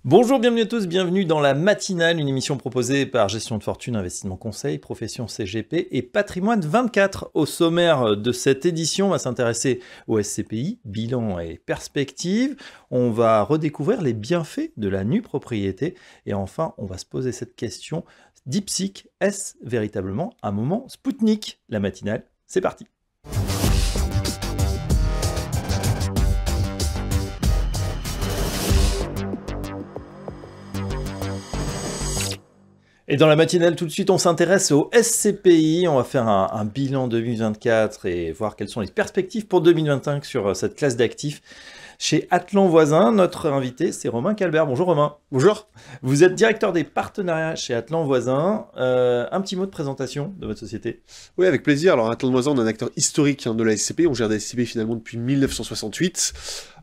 Bonjour, bienvenue à tous, bienvenue dans la matinale, une émission proposée par Gestion de Fortune, Investissement Conseil, Profession CGP et Patrimoine 24. Au sommaire de cette édition, on va s'intéresser au SCPI, bilan et perspective. On va redécouvrir les bienfaits de la nue propriété. Et enfin, on va se poser cette question, DeepSeek, est-ce véritablement un moment Spoutnik? La matinale, c'est parti. Et dans la matinale, tout de suite, on s'intéresse au SCPI. On va faire un bilan 2024 et voir quelles sont les perspectives pour 2025 sur cette classe d'actifs. Chez Atlan Voisin, notre invité, c'est Romain Calbert. Bonjour Romain. Bonjour. Vous êtes directeur des partenariats chez Atlan Voisin. Un petit mot de présentation de votre société. Oui, avec plaisir. Alors, Atlan Voisin, on est un acteur historique de la SCPI. On gère des SCPI finalement depuis 1968.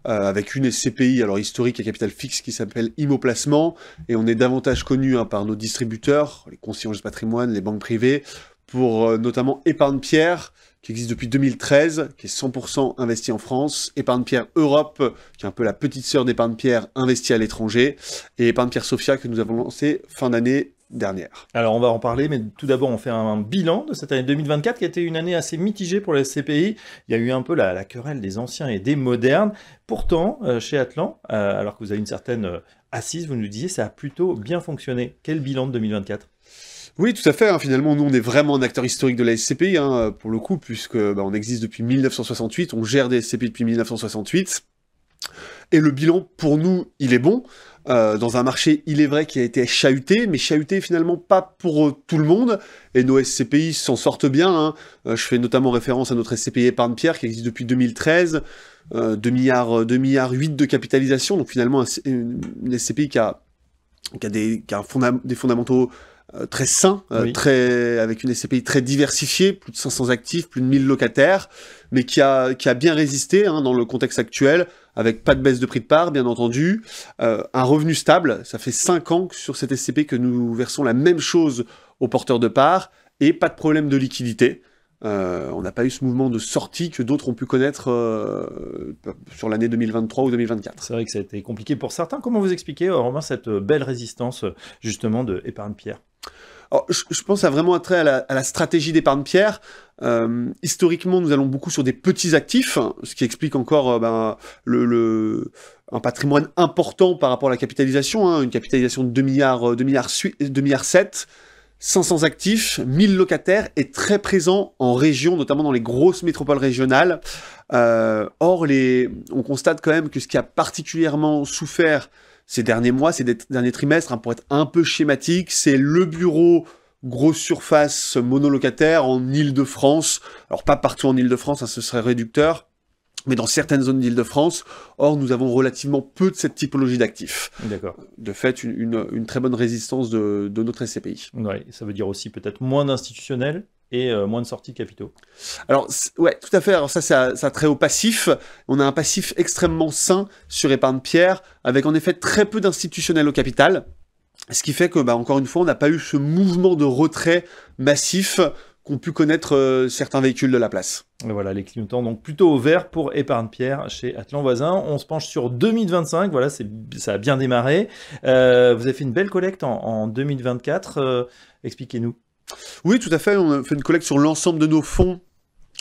Avec une SCPI alors historique à capital fixe qui s'appelle Imo Placement, et on est davantage connu par nos distributeurs, les conseillers en patrimoine, les banques privées, pour notamment Épargne Pierre, qui existe depuis 2013, qui est 100% investi en France, Épargne Pierre Europe, qui est un peu la petite sœur d'Épargne Pierre investie à l'étranger, et Épargne Pierre Sophia, que nous avons lancé fin d'année dernière. Alors on va en parler, mais tout d'abord on fait un bilan de cette année 2024 qui a été une année assez mitigée pour la SCPI. Il y a eu un peu la querelle des anciens et des modernes. Pourtant, chez Atlan, alors que vous avez une certaine assise, vous nous disiez ça a plutôt bien fonctionné. Quel bilan de 2024 ? Oui, tout à fait. Finalement, nous, on est vraiment un acteur historique de la SCPI, pour le coup, puisque on existe depuis 1968, on gère des SCPI depuis 1968. Et le bilan, pour nous, il est bon. Dans un marché, il est vrai, qui a été chahuté, mais chahuté finalement pas pour tout le monde, et nos SCPI s'en sortent bien. Je fais notamment référence à notre SCPI Épargne Pierre, qui existe depuis 2013, 2 milliards 8 de capitalisation, donc finalement une SCPI qui a des fondamentaux très sain, oui. Avec une SCPI très diversifiée, plus de 500 actifs, plus de 1000 locataires, mais qui a bien résisté dans le contexte actuel, avec pas de baisse de prix de part, bien entendu, un revenu stable. Ça fait 5 ans sur cette SCPI que nous versons la même chose aux porteurs de parts, et pas de problème de liquidité. On n'a pas eu ce mouvement de sortie que d'autres ont pu connaître sur l'année 2023 ou 2024. C'est vrai que ça a été compliqué pour certains. Comment vous expliquez, Romain, cette belle résistance justement de Épargne Pierre ? Alors, je pense à vraiment un trait à la stratégie d'Épargne Pierre. Historiquement, nous allons beaucoup sur des petits actifs, ce qui explique encore un patrimoine important par rapport à la capitalisation, une capitalisation de 2 milliards 7, 500 actifs, 1000 locataires, et très présent en région, notamment dans les grosses métropoles régionales. Or, on constate quand même que ce qui a particulièrement souffert ces derniers mois, ces derniers trimestres, pour être un peu schématique, c'est le bureau grosse surface monolocataire en Île-de-France. Alors pas partout en Île-de-France, ce serait réducteur, mais dans certaines zones d'Île-de-France. Or, nous avons relativement peu de cette typologie d'actifs. D'accord. De fait, une très bonne résistance de notre SCPI. Oui, ça veut dire aussi peut-être moins d'institutionnels et moins de sorties de capitaux. Alors, ouais, tout à fait. Alors ça a trait au passif. On a un passif extrêmement sain sur Épargne Pierre, avec en effet très peu d'institutionnels au capital. Ce qui fait que, encore une fois, on n'a pas eu ce mouvement de retrait massif qu'ont pu connaître certains véhicules de la place. Et voilà, les clignotants donc plutôt au vert pour Épargne Pierre chez Atlan Voisin. On se penche sur 2025, voilà, ça a bien démarré. Vous avez fait une belle collecte en 2024, expliquez-nous. Oui, tout à fait, on a fait une collecte sur l'ensemble de nos fonds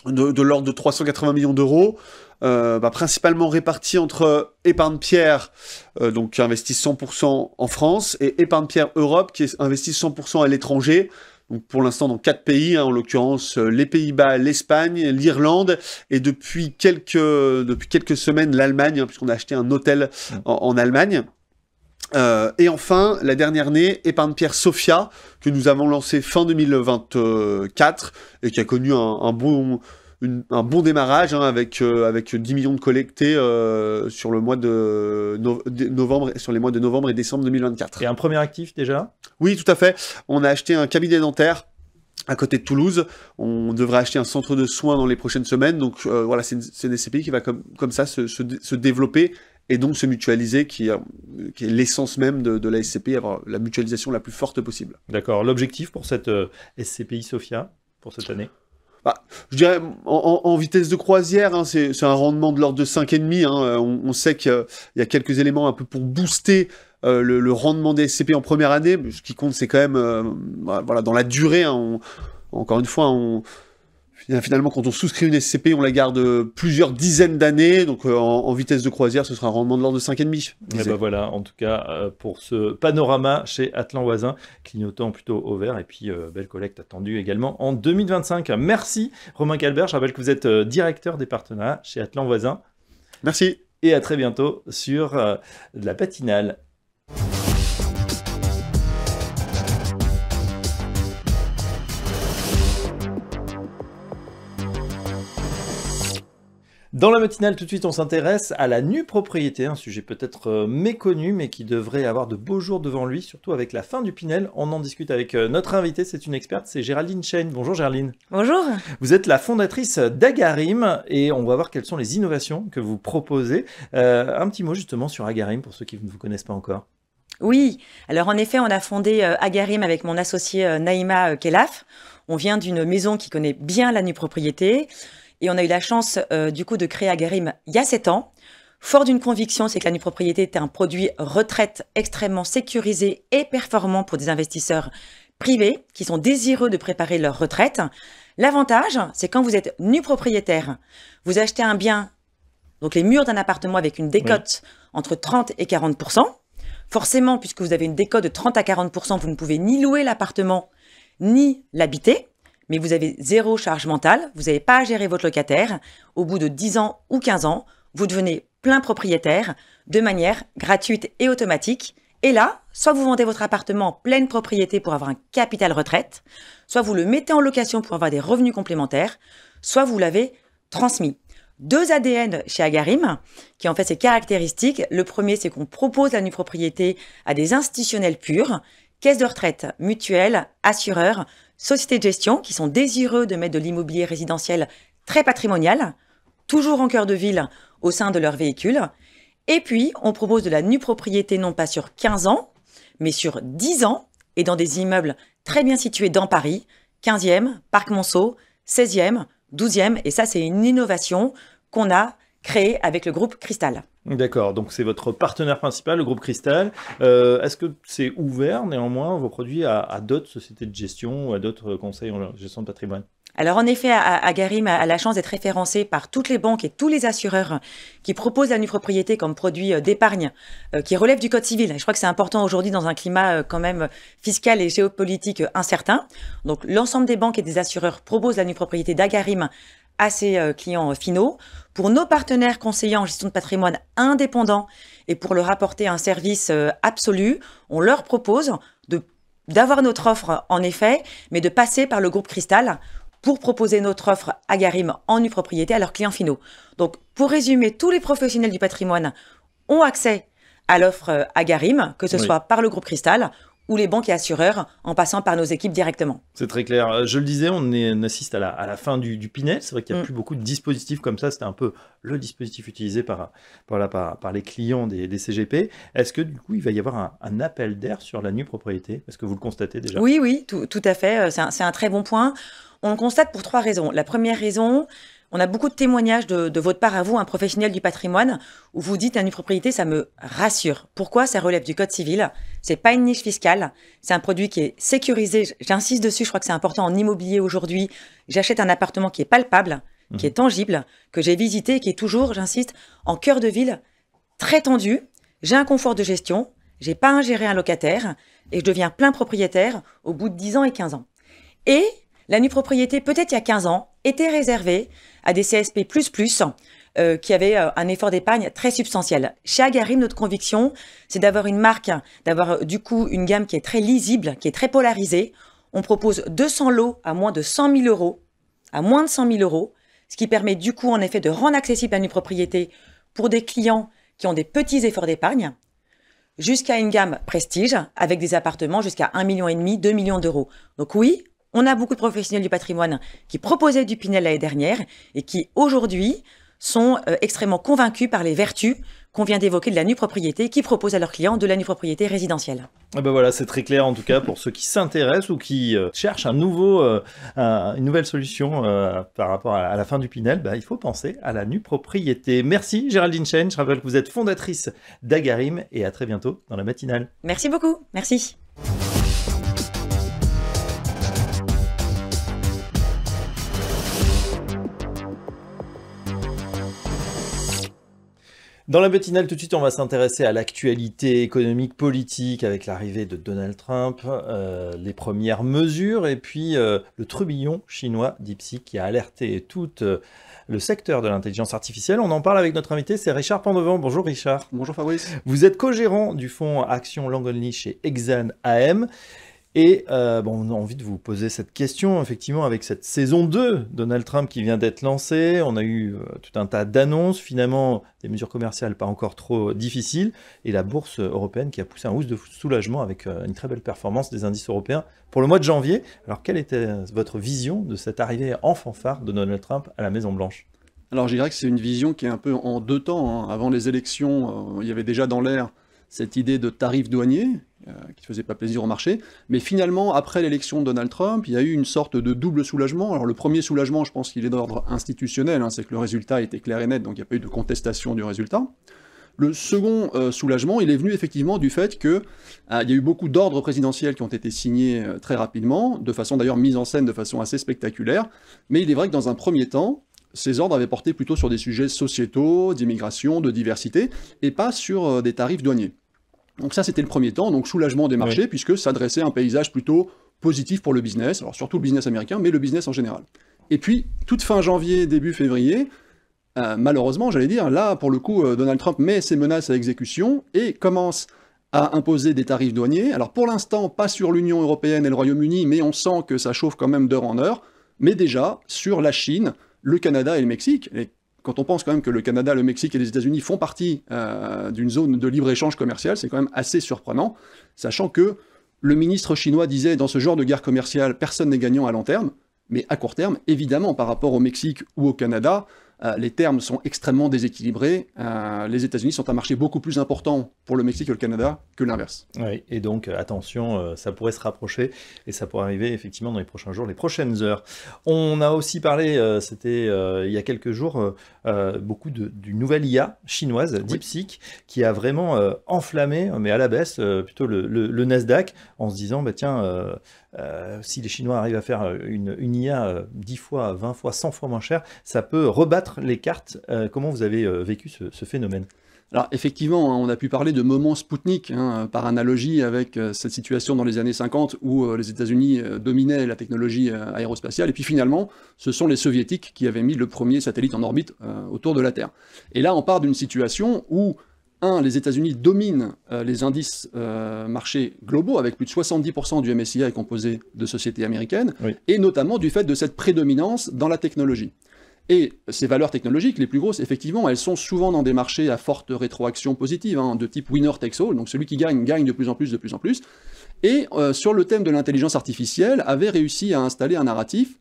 de l'ordre de 380 millions d'euros, principalement répartis entre Épargne Pierre, donc qui investit 100% en France, et Épargne Pierre Europe, qui investit 100% à l'étranger. Donc pour l'instant dans 4 pays, en l'occurrence les Pays-Bas, l'Espagne, l'Irlande, et depuis quelques semaines l'Allemagne, puisqu'on a acheté un hôtel en Allemagne. Et enfin, la dernière année, Épargne Pierre Sophia, que nous avons lancé fin 2024, et qui a connu un bon démarrage, avec 10 millions de collectés sur le mois de novembre, sur les mois de novembre et décembre 2024. Et un premier actif déjà ? Oui, tout à fait. On a acheté un cabinet dentaire à côté de Toulouse. On devrait acheter un centre de soins dans les prochaines semaines. Donc voilà, c'est une SCPI qui va comme ça se développer, et donc se mutualiser, qui est l'essence même de la SCPI, avoir la mutualisation la plus forte possible. D'accord. L'objectif pour cette SCPI Sophia, pour cette année ? Je dirais, en vitesse de croisière, c'est un rendement de l'ordre de 5,5. On sait qu'il y a quelques éléments un peu pour booster le rendement des SCP en première année. Ce qui compte, c'est quand même voilà, dans la durée. Hein, encore une fois, finalement, quand on souscrit une SCP, on la garde plusieurs dizaines d'années. Donc, en vitesse de croisière, ce sera un rendement de l'ordre de 5,5. Et ben voilà, en tout cas, pour ce panorama chez Atlan Voisin, clignotant plutôt au vert. Et puis, belle collecte attendue également en 2025. Merci, Romain Calbert. Je rappelle que vous êtes directeur des partenariats chez Atlan Voisin. Merci. Et à très bientôt sur la matinale. Dans la matinale, tout de suite, on s'intéresse à la nue propriété, un sujet peut-être méconnu, mais qui devrait avoir de beaux jours devant lui, surtout avec la fin du Pinel. On en discute avec notre invitée, c'est une experte, c'est Géraldine Cheyne. Bonjour Géraldine. Bonjour. Vous êtes la fondatrice d'Agarim, et on va voir quelles sont les innovations que vous proposez. Un petit mot justement sur Agarim, pour ceux qui ne vous connaissent pas encore. Oui, alors en effet, on a fondé Agarim avec mon associé Naïma Kelaf. On vient d'une maison qui connaît bien la nue propriété. Et on a eu la chance, du coup, de créer Agarim il y a 7 ans. Fort d'une conviction, c'est que la nue propriété est un produit retraite extrêmement sécurisé et performant pour des investisseurs privés qui sont désireux de préparer leur retraite. L'avantage, c'est quand vous êtes nu propriétaire, vous achetez un bien, donc les murs d'un appartement avec une décote entre 30 et 40%. Forcément, puisque vous avez une décote de 30 à 40%, vous ne pouvez ni louer l'appartement, ni l'habiter. Mais vous avez zéro charge mentale, vous n'avez pas à gérer votre locataire. Au bout de 10 ans ou 15 ans, vous devenez plein propriétaire de manière gratuite et automatique. Et là, soit vous vendez votre appartement en pleine propriété pour avoir un capital retraite, soit vous le mettez en location pour avoir des revenus complémentaires, soit vous l'avez transmis. 2 ADN chez Agarim, qui ont fait ces caractéristiques. Le premier, c'est qu'on propose la nue propriété à des institutionnels purs, caisses de retraite, mutuelles, assureurs, sociétés de gestion qui sont désireux de mettre de l'immobilier résidentiel très patrimonial, toujours en cœur de ville au sein de leur véhicule. Et puis, on propose de la nue propriété non pas sur 15 ans, mais sur 10 ans et dans des immeubles très bien situés dans Paris, 15e, Parc Monceau, 16e, 12e. Et ça, c'est une innovation qu'on a créée avec le groupe Cristal. D'accord, donc c'est votre partenaire principal, le groupe Cristal. Est-ce que c'est ouvert néanmoins vos produits à d'autres sociétés de gestion ou à d'autres conseils en gestion de patrimoine? Alors en effet, Agarim a la chance d'être référencé par toutes les banques et tous les assureurs qui proposent la nue propriété comme produit d'épargne qui relève du code civil. Je crois que c'est important aujourd'hui dans un climat quand même fiscal et géopolitique incertain. Donc l'ensemble des banques et des assureurs proposent la nue propriété d'Agarim à ses clients finaux. Pour nos partenaires conseillers en gestion de patrimoine indépendants et pour leur apporter un service absolu, on leur propose d'avoir notre offre en effet, mais de passer par le groupe Cristal pour proposer notre offre Agarim en nue propriété à leurs clients finaux. Donc, pour résumer, tous les professionnels du patrimoine ont accès à l'offre Agarim, que ce soit par le groupe Cristal ou les banques et assureurs en passant par nos équipes directement. C'est très clair. Je le disais, on assiste à la fin du Pinel. C'est vrai qu'il n'y a plus beaucoup de dispositifs comme ça. C'était un peu le dispositif utilisé par les clients des CGP. Est-ce que du coup, il va y avoir un appel d'air sur la nue propriété? Est-ce que vous le constatez déjà? Oui, tout à fait. C'est un très bon point. On le constate pour 3 raisons. La première raison, on a beaucoup de témoignages de votre part à vous, un professionnel du patrimoine, où vous dites la nue propriété, ça me rassure. Pourquoi? Ça relève du code civil. C'est pas une niche fiscale. C'est un produit qui est sécurisé. J'insiste dessus. Je crois que c'est important en immobilier aujourd'hui. J'achète un appartement qui est palpable, qui est tangible, que j'ai visité, qui est toujours, j'insiste, en cœur de ville, très tendu. J'ai un confort de gestion. J'ai pas à gérer un locataire et je deviens plein propriétaire au bout de 10 ans et 15 ans. Et la nue propriété, peut-être il y a 15 ans, était réservée à des CSP++, qui avaient un effort d'épargne très substantiel. Chez Agarim, notre conviction, c'est d'avoir une marque, d'avoir du coup une gamme qui est très lisible, qui est très polarisée. On propose 200 lots à moins de 100 000 euros, ce qui permet du coup en effet de rendre accessible la nue propriété pour des clients qui ont des petits efforts d'épargne, jusqu'à une gamme prestige avec des appartements jusqu'à 1,5 million, 2 millions d'euros. Donc oui, on a beaucoup de professionnels du patrimoine qui proposaient du Pinel l'année dernière et qui aujourd'hui sont extrêmement convaincus par les vertus qu'on vient d'évoquer de la nue propriété, qui proposent à leurs clients de la nue propriété résidentielle. Ah ben voilà, c'est très clair en tout cas pour ceux qui s'intéressent ou qui cherchent une nouvelle solution par rapport à la fin du Pinel, il faut penser à la nue propriété. Merci Géraldine Chen, je rappelle que vous êtes fondatrice d'Agarim et à très bientôt dans la matinale. Merci beaucoup, merci. Dans la matinale, tout de suite, on va s'intéresser à l'actualité économique, politique, avec l'arrivée de Donald Trump, les premières mesures, et puis le trubillon chinois DeepSeek qui a alerté tout le secteur de l'intelligence artificielle. On en parle avec notre invité, c'est Richard Pandevant. Bonjour Richard. Bonjour Fabrice. Vous êtes co-gérant du fonds Action Long Only chez Exane AM. Et on a envie de vous poser cette question, effectivement, avec cette saison 2, Donald Trump qui vient d'être lancé. On a eu tout un tas d'annonces, finalement, des mesures commerciales pas encore trop difficiles, et la bourse européenne qui a poussé un hausse de soulagement avec une très belle performance des indices européens pour le mois de janvier. Alors, quelle était votre vision de cette arrivée en fanfare de Donald Trump à la Maison-Blanche ? Alors, je dirais que c'est une vision qui est un peu en deux temps. Avant les élections, il y avait déjà dans l'air cette idée de tarifs douaniers, qui ne faisait pas plaisir au marché. Mais finalement, après l'élection de Donald Trump, il y a eu une sorte de double soulagement. Alors le premier soulagement, je pense qu'il est d'ordre institutionnel, c'est que le résultat était clair et net, donc il n'y a pas eu de contestation du résultat. Le second soulagement, il est venu effectivement du fait qu'il y a eu beaucoup d'ordres présidentiels qui ont été signés très rapidement, de façon d'ailleurs mise en scène de façon assez spectaculaire. Mais il est vrai que dans un premier temps, ces ordres avaient porté plutôt sur des sujets sociétaux, d'immigration, de diversité, et pas sur des tarifs douaniers. Donc ça, c'était le premier temps, donc soulagement des marchés, puisque ça dressait un paysage plutôt positif pour le business, alors surtout le business américain, mais le business en général. Et puis, toute fin janvier, début février, malheureusement, j'allais dire, là, pour le coup, Donald Trump met ses menaces à exécution et commence à imposer des tarifs douaniers. Alors pour l'instant, pas sur l'Union européenne et le Royaume-Uni, mais on sent que ça chauffe quand même d'heure en heure, mais déjà sur la Chine, le Canada et le Mexique. Et quand on pense quand même que le Canada, le Mexique et les États-Unis font partie d'une zone de libre-échange commercial, c'est quand même assez surprenant, sachant que le ministre chinois disait, dans ce genre de guerre commerciale, personne n'est gagnant à long terme, mais à court terme, évidemment, par rapport au Mexique ou au Canada, les termes sont extrêmement déséquilibrés. Les États-Unis sont un marché beaucoup plus important pour le Mexique et le Canada que l'inverse. Oui, et donc attention, ça pourrait se rapprocher et ça pourrait arriver effectivement dans les prochains jours, les prochaines heures. On a aussi parlé, c'était il y a quelques jours, beaucoup d'une nouvelle IA chinoise, DeepSeek, qui a vraiment enflammé, mais à la baisse, plutôt le Nasdaq, en se disant, tiens, si les Chinois arrivent à faire une IA 10 fois, 20 fois, 100 fois moins chère, ça peut rebattre les cartes. Comment vous avez vécu ce phénomène ? Alors effectivement, on a pu parler de moment Spoutnik, par analogie avec cette situation dans les années 50 où les États-Unis dominaient la technologie aérospatiale, et puis finalement, ce sont les Soviétiques qui avaient mis le premier satellite en orbite autour de la Terre. Et là, on part d'une situation où les États-Unis dominent les indices marchés globaux, avec plus de 70% du MSCI est composé de sociétés américaines, oui, et notamment du fait de cette prédominance dans la technologie. Et ces valeurs technologiques, les plus grosses, effectivement, elles sont souvent dans des marchés à forte rétroaction positive, de type winner takes all, donc celui qui gagne, gagne de plus en plus, de plus en plus. Et sur le thème de l'intelligence artificielle, avait réussi à installer un narratif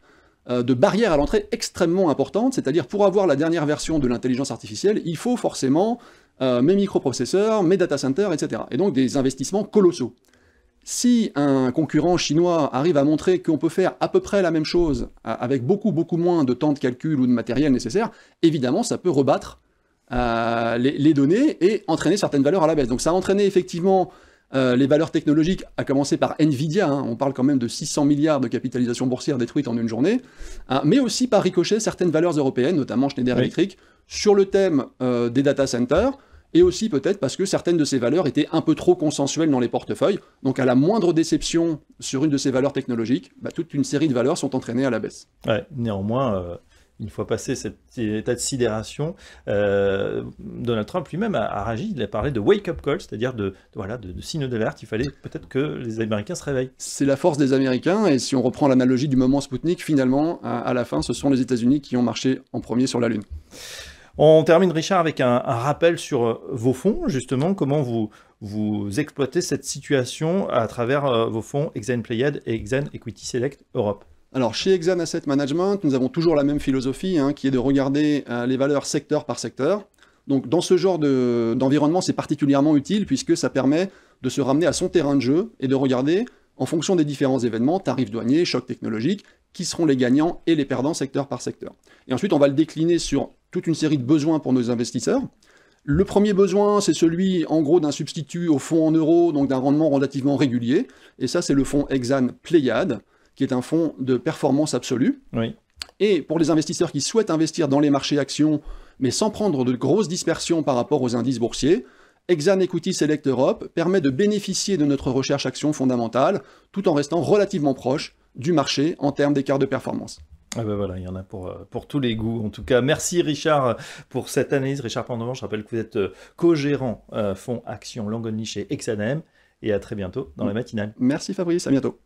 de barrière à l'entrée extrêmement importante, c'est-à-dire pour avoir la dernière version de l'intelligence artificielle, il faut forcément mes microprocesseurs, mes data centers, etc. Et donc des investissements colossaux. Si un concurrent chinois arrive à montrer qu'on peut faire à peu près la même chose avec beaucoup moins de temps de calcul ou de matériel nécessaire, évidemment ça peut rebattre les données et entraîner certaines valeurs à la baisse. Donc ça a entraîné effectivement les valeurs technologiques, à commencer par Nvidia, on parle quand même de 600 milliards de capitalisation boursière détruite en une journée, mais aussi par ricochet certaines valeurs européennes, notamment Schneider Electric, sur le thème des data centers, et aussi peut-être parce que certaines de ces valeurs étaient un peu trop consensuelles dans les portefeuilles. Donc à la moindre déception sur une de ces valeurs technologiques, toute une série de valeurs sont entraînées à la baisse. Ouais, néanmoins, une fois passé cet état de sidération, Donald Trump lui-même a réagi, il a parlé de wake-up call, c'est-à-dire de signaux d'alerte. Il fallait peut-être que les Américains se réveillent. C'est la force des Américains, et si on reprend l'analogie du moment Spoutnik, finalement, à la fin, ce sont les États-Unis qui ont marché en premier sur la Lune. On termine, Richard, avec un rappel sur vos fonds, justement, comment vous exploitez cette situation à travers vos fonds Exane Pléiades et Exane Equity Select Europe. Alors, chez Exane Asset Management, nous avons toujours la même philosophie, qui est de regarder les valeurs secteur par secteur. Donc dans ce genre d'environnement, c'est particulièrement utile puisque ça permet de se ramener à son terrain de jeu et de regarder, en fonction des différents événements, tarifs douaniers, chocs technologiques, qui seront les gagnants et les perdants secteur par secteur. Et ensuite, on va le décliner sur toute une série de besoins pour nos investisseurs. Le premier besoin, c'est celui, en gros, d'un substitut au fonds en euros, donc d'un rendement relativement régulier. Et ça, c'est le fonds Exane Pléiade, qui est un fonds de performance absolue. Oui. Et pour les investisseurs qui souhaitent investir dans les marchés actions, mais sans prendre de grosses dispersions par rapport aux indices boursiers, Exane Equity Select Europe permet de bénéficier de notre recherche action fondamentale, tout en restant relativement proche du marché en termes d'écart de performance. Ah ben voilà, il y en a pour tous les goûts. En tout cas, merci Richard pour cette analyse. Richard Pandevant, je rappelle que vous êtes co-gérant fonds Action Long Only chez Exanem. Et à très bientôt dans la matinale. Merci Fabrice, à bientôt.